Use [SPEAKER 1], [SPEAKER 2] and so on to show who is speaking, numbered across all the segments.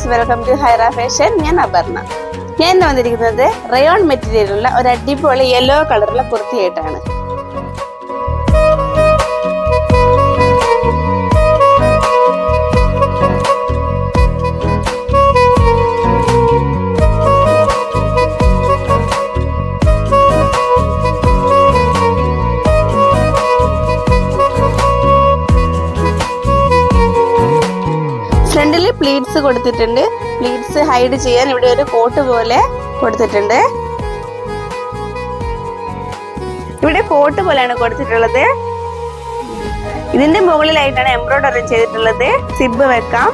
[SPEAKER 1] Guys, welcome to ഹൈറ fashion. ഞാൻ അപർണ. ഞാൻ ഇന്ന് വന്നിരിക്കുന്നത് റയോൺ മെറ്റീരിയലുള്ള ഒരു അടിപൊളി യെല്ലോ കളറുള്ള കുർത്തിയായിട്ടാണ്. ഫ്രണ്ടില് പ്ലീറ്റ്സ് കൊടുത്തിട്ടുണ്ട്. പ്ലീറ്റ്സ് ഹൈഡ് ചെയ്യാൻ ഇവിടെ ഒരു കോട്ട് പോലെ കൊടുത്തിട്ടുണ്ട്. ഇവിടെ കോട്ട് പോലെയാണ് കൊടുത്തിട്ടുള്ളത്. ഇതിന്റെ മുകളിലായിട്ടാണ് എംബ്രോയിഡറി ചെയ്തിട്ടുള്ളത്. സിബ് വെക്കാം.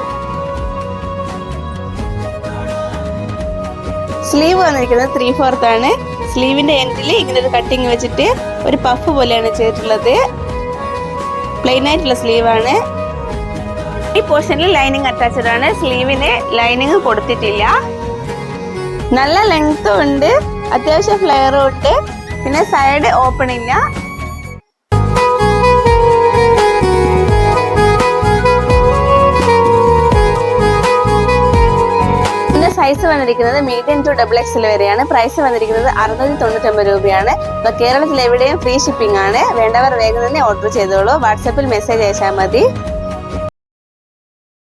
[SPEAKER 1] സ്ലീവ് വന്നിരിക്കുന്നത് 3/4 ആണ്. സ്ലീവിന്റെ എൻഡിൽ ഇങ്ങനെ ഒരു കട്ടിങ് വെച്ചിട്ട് ഒരു പഫ് പോലെയാണ് ചെയ്തിട്ടുള്ളത്. പ്ലെയിൻ ആയിട്ടുള്ള സ്ലീവാണ്. ഈ പോർഷനിൽ ലൈനിങ് അറ്റാച്ച്ഡ് ആണ്. സ്ലീവിന് ലൈനിങ് കൊടുത്തിട്ടില്ല. നല്ല ലെങ്ത്തും ഉണ്ട്, അത്യാവശ്യം ഫ്ലെയറും ഉണ്ട്. പിന്നെ സൈഡ് ഓപ്പൺ ഇല്ല. ഇതിന്റെ സൈസ് വന്നിരിക്കുന്നത് മീഡിയം ടു XXL വരെയാണ്. പ്രൈസ് വന്നിരിക്കുന്നത് 699 രൂപയാണ്. അപ്പൊ കേരളത്തിൽ എവിടെയും ഫ്രീ ഷിപ്പിംഗ് ആണ്. വേണ്ടവർ വേഗം തന്നെ ഓർഡർ ചെയ്തോളൂ. വാട്സാപ്പിൽ മെസ്സേജ് അയച്ചാൽ മതി.